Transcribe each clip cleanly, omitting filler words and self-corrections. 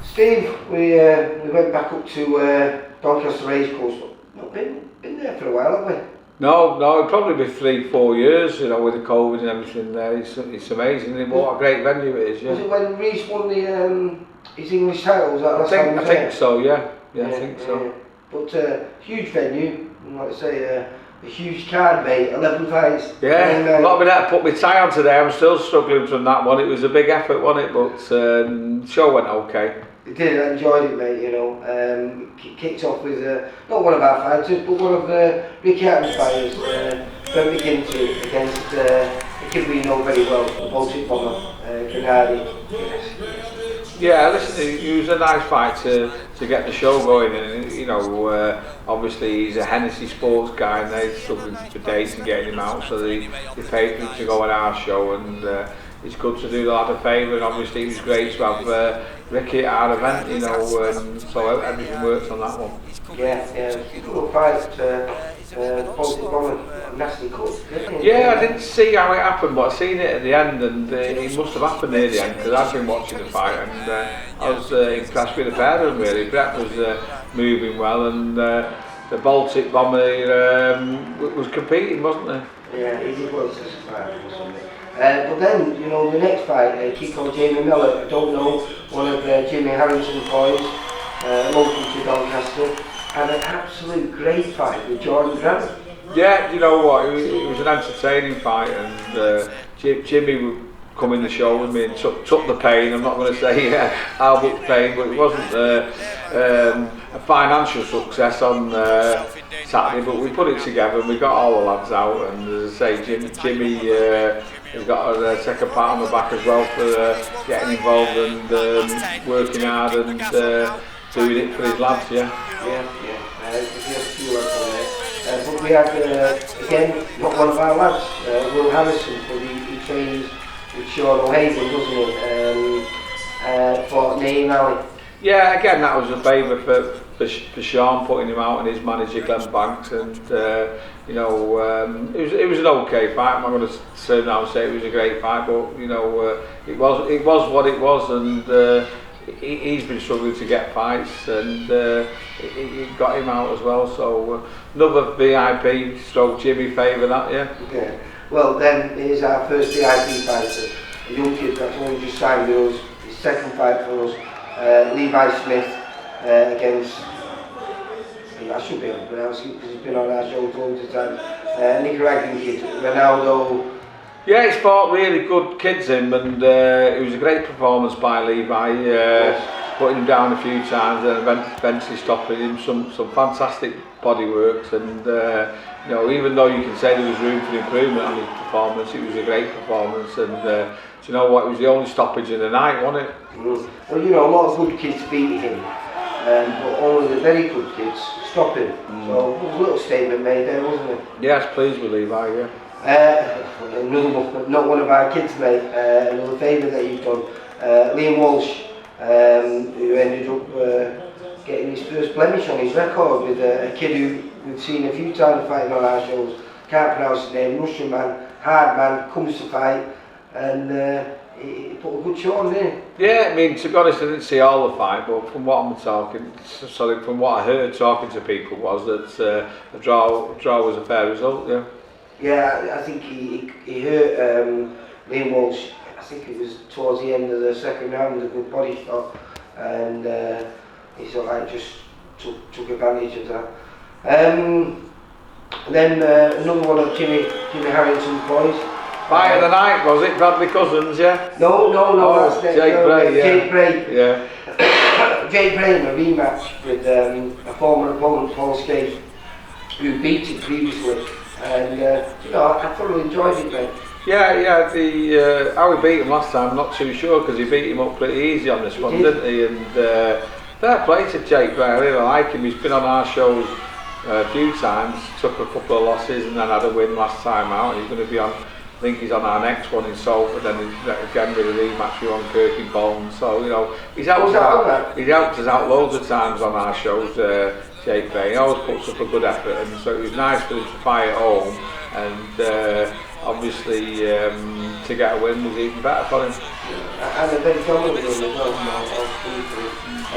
Steve, we went back up to Doncaster Races. Not been there for a while, have we? No, it'd probably be 3-4 years, you know, with the COVID and everything there. It's amazing, isn't it? What a great venue it is, yeah. Was it when Reece won his English titles? I think so, yeah. I think so. Yeah. But huge venue, and like I say, a huge card, mate, 11 fights. Yeah, not been able to put my tie on today. I'm still struggling from that one. It was a big effort, wasn't it? But the show went okay. It did, I enjoyed it, mate, you know. Kicked off with, not one of our fighters, but one of Ricky Hatton's fighters, Ben McGinty, against a kid we know very well, the Baltic Bomber, Grenadi. Yeah, listen, it was a nice fight to get the show going, and you know, obviously he's a Hennessy sports guy, and they're struggling for dates and getting him out, so they paid for him to go on our show, and it's good to do the lad a favour, and obviously it was great to have Ricky at our event, you know, so everything works on that one. Yeah, good fight, the Baltic Bomber, nasty cut. Yeah, I didn't see how it happened, but I seen it at the end, and it must have happened near the end, because I've been watching the fight, and I was impressed with the pair of them, really. Brett was moving well, and the Baltic Bomber was competing, wasn't he? Yeah, he did well to survive. But then, you know, the next fight, a kid called Jamie Miller, I don't know, one of Jimmy Harrington's boys, local to Doncaster, had an absolute great fight with Jordan Grant. Yeah, you know what, it was an entertaining fight, and Jimmy would come in the show with me and took the pain. I'm not going to say how much pain, but it wasn't a financial success on Saturday, but we put it together and we got all the lads out, and as I say, Jimmy has got a second pat on the back as well for getting involved and working hard and doing it for his lads, yeah. But we had, again, not one of our lads, Will Harrison, but he trains with Sean O'Hagan, doesn't he, for Name Alley. Yeah, again, that was a favour for Sean, putting him out and his manager Glenn Banks, and you know, it was an okay fight. I'm not going to turn around and say it was a great fight, but you know, it was what it was, and he's been struggling to get fights, and it got him out as well. So another VIP stroke Jimmy favour that, yeah. Okay. Well, then here's our first VIP fighter, a young kid that's only just signed with us. His second fight for us, Levi Smith against. I should be able to pronounce it because he's been on our show loads of times. Nicaraguan kid, Ronaldo. Yeah, he's fought really good kids in, and it was a great performance by Levi, putting him down a few times and eventually stopping him. Some fantastic body works, and you know, even though you can say there was room for improvement on his performance, it was a great performance, and do you know what, it was the only stoppage of the night, wasn't it? Well, you know, a lot of good kids beat him, but only the very good kids stop him. So it was a little statement made there, wasn't it? Yes, pleased with Levi, yeah. Another, not one of our kids, mate, another favour that you've done, Liam Walsh, who ended up getting his first blemish on his record with a kid who we've seen a few times fighting on our shows, can't pronounce his name, Russian man, hard man, comes to fight, and he put a good show on there. Yeah, I mean, to be honest, I didn't see all the fight, but from what from what I heard talking to people was that a draw was a fair result, yeah. Yeah, I think he hurt Liam Walsh. I think it was towards the end of the second round with a good body shot, and he sort of like just took advantage of that. And then another one of Jimmy Harrington's boys. Fight of the night, was it? Bradley Cousins, yeah? No, that's Jake Bray, yeah. Jake Bray. Yeah. Jake Bray in a rematch with a former opponent, Paul Scaife, who beat him previously. And you know, I thoroughly enjoyed it, mate. Yeah, the how he beat him last time, I'm not too sure, because he beat him up pretty easy on this one, didn't he? And fair play to Jake Bray, I really like him. He's been on our shows a few times, took a couple of losses and then had a win last time out. He's going to be on, I think he's on our next one in Salford, and again with a rematch with on Kirky Bone. So, you know, he's helped us out loads of times on our shows, Jake Bray. He always puts up a good effort, and so it was nice for him to fight at home, and obviously to get a win was even better for him. and a very dominant run as well from our people.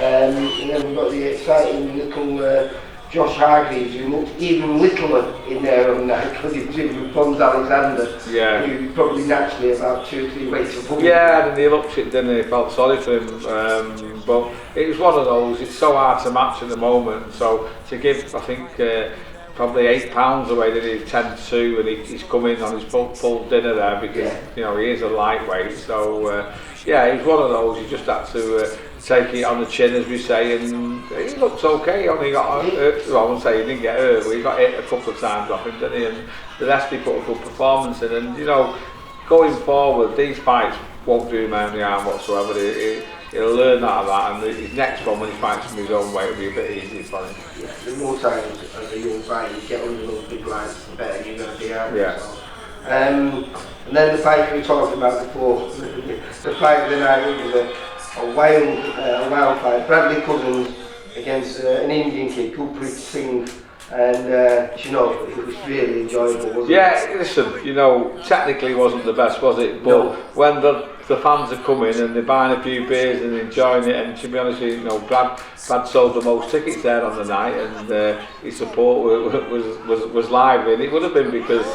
And then we've got the exciting little Josh Hargreaves, who looked even littler in there on that because he was in with Pons Alexander. Yeah. He was probably naturally about 2 or 3 weights above him. Yeah, and he looked it, didn't he? Felt sorry for him. But it was one of those, it's so hard to match at the moment. So to give, I think, probably £8 away, that he 10-2, and he's come in on his full dinner there because you know he is a lightweight. So yeah, he's one of those. He just had to take it on the chin, as we say, and he looks okay. He only got hurt, well, I won't say he didn't get hurt, but he got hit a couple of times off him, didn't he? And the rest he put a good performance in. And you know, going forward, these fights won't do him any harm whatsoever. He'll learn that of that, and his next one, when he fights from his own weight, will be a bit easier for him. Yeah, the more times as a young fighter you get under those big lights, the better you're going to be out. Yeah. So. And then the fight we were talking about before, the fight of the night was a wild fight. Bradley Cousins against an Indian kid, Gurpreet Singh, and you know, it was really enjoyable, wasn't it? Yeah, listen, you know, technically it wasn't the best, was it? But No. when the fans are coming and they're buying a few beers and enjoying it, and to be honest with you, you know, Brad sold the most tickets there on the night, and his support was lively. And it would have been because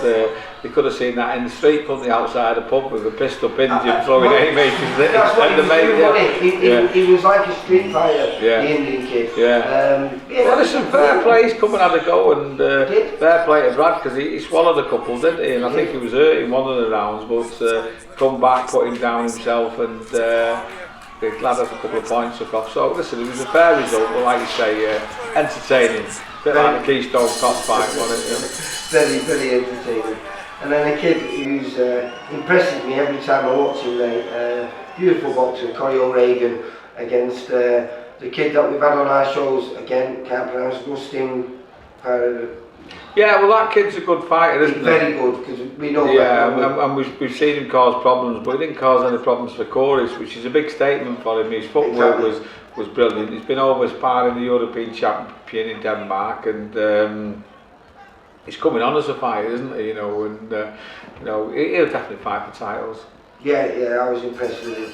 they could have seen that in the street, couldn't they, outside the pub with a pissed up Indian throwing haymakers. That's what he was doing, wasn't he? He was like a street fighter, the Indian kid. Yeah. Well, listen, fair play, he's come and had a go, and fair play to Brad, because he swallowed a couple, didn't he? And I think he was hurt in one of the rounds, but come back, put him down himself, and the lad has a couple of points took off. So listen, it was a fair result, but like you say, entertaining. Bit like the Keystone Cops fight, wasn't it? Very, very entertaining. And then a kid who's impresses me every time I watch him, beautiful boxer, Corey O'Regan, against the kid that we've had on our shows, again, can't pronounce, Gustin. Yeah, well, that kid's a good fighter, isn't he? Very good, because we know that. And we've seen him cause problems, but he didn't cause any problems for Corey, which is a big statement for him. His footwork was brilliant. He's been over sparring the European champion in Denmark, and he's coming on as a fighter, isn't he? You know, and you know, he'll definitely fight for titles. Yeah, I was impressed with him.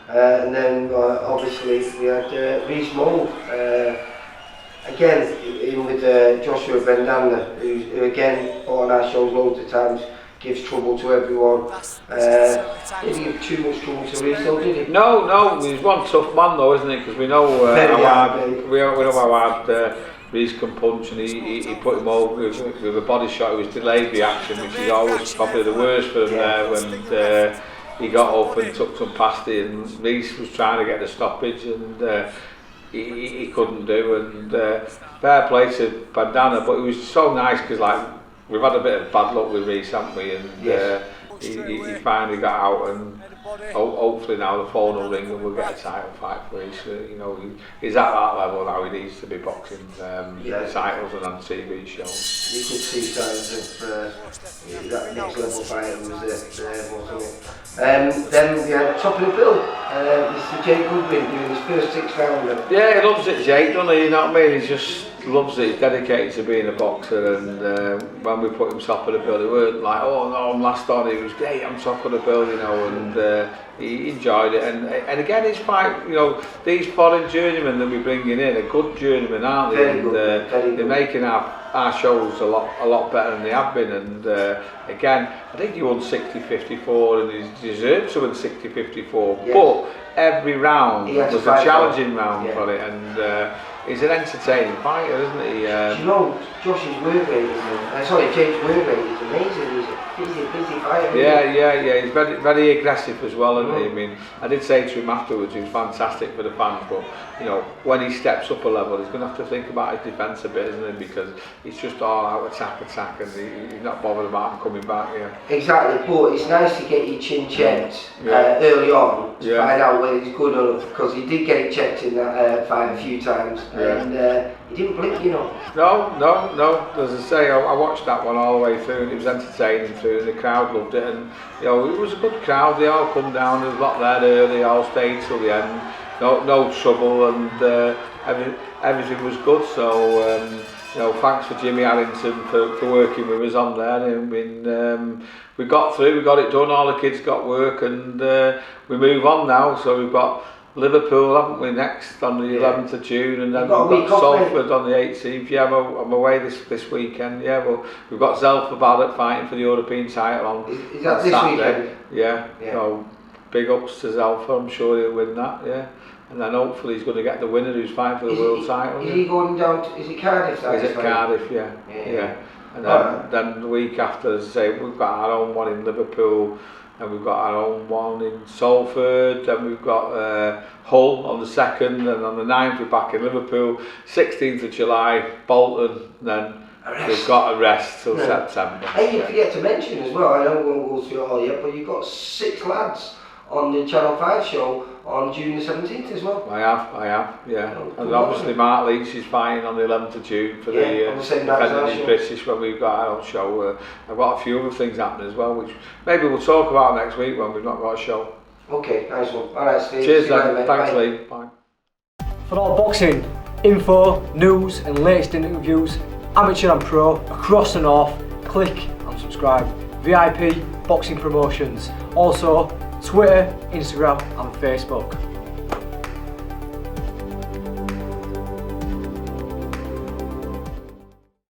And then obviously we had Reece Mould. Again, in with Joshua Bendana, who again on our shows loads of times gives trouble to everyone. Didn't give too much trouble to Reece, though, did he? No, he's one tough man though, isn't he? Because we know how hard Reece can punch, and he put him over with a body shot. It was delayed reaction, which is always probably the worst for him there when he got up and took some past it, and Reece was trying to get the stoppage, and he couldn't do, and fair play to Bandana, but it was so nice because like we've had a bit of bad luck with Reece, haven't we? And he finally got out, and hopefully now the phone will ring and we'll get a title fight for Reece. You know, he's at that level now. He needs to be boxing titles and on TV shows. You could see signs of that next level fighter was there, wasn't it? Then we had top of the bill, Mr. Jake Goodwin doing his first 6-rounder. Yeah, he loves it, Jake, doesn't he? You know what I mean? He just loves it. He's dedicated to being a boxer, and when we put him top of the bill, it weren't like, oh no, I'm last on. He was great, I'm top of the bill, you know, and he enjoyed it. And again, his fight, you know, these foreign journeymen that we're bringing in are good journeymen, aren't they? Very good, They're making our shows a lot better than they have been. And again, I think he won 60-54, and he deserved to win 60-54. Yes. But every round was a challenging round for it, and he's an entertaining fighter, isn't he? You know, Josh's work rate Jake's work rate is amazing. He's a busy fighter. Yeah. He's very aggressive as well, isn't he? I mean, I did say to him afterwards, he was fantastic for the fans, but you know, when he steps up a level, he's going to have to think about his defence a bit, isn't he? Because he's just all out attack, and he's not bothered about him coming back. Yeah. Exactly, but it's nice to get your chin checked early on to find out whether he's good enough, because he did get it checked in that fight a few times, and he didn't blink, you know. No. As I say, I watched that one all the way through, and it was entertaining through, and the crowd loved it, and you know, it was a good crowd. They all come down, there was a lot there early, all stayed till the end. No trouble, and everything was good. So you know, thanks for Jimmy Harrington for working with us on there. I mean, we got through, we got it done, all the kids got work, and we move on now. So we've got Liverpool, haven't we, next on the 11th of June, and then we've got Salford on the 18th. Yeah, I'm away this weekend. Yeah, well, we've got Zelfa Barrett fighting for the European title on Is that this Saturday. weekend? Yeah. So big ups to Zelfa, I'm sure he'll win that. Yeah. And then hopefully he's going to get the winner who's fighting for the world title. Is he going down to, is it Cardiff? Is it Cardiff, yeah. And then the week after, as I say, we've got our own one in Liverpool, and we've got our own one in Salford, then we've got Hull on the 2nd, and on the 9th we're back in Liverpool, 16th of July, Bolton, then we've got a rest till September. And you forget to mention as well, I know we won't go through it all yet, but you've got 6 lads on the Channel 5 show on June the 17th as well. I have, yeah. And obviously Mark Leach is fighting on the 11th of June for the defending British when we've got our own show. I've got a few other things happening as well, which maybe we'll talk about next week when we've not got a show. Okay, nice one. Alright, Steve. Cheers, then. Thanks, Lee. Bye. For all boxing info, news and latest interviews, amateur and pro, across the north, click and subscribe. VIP Boxing Promotions. Also, Twitter, Instagram and Facebook.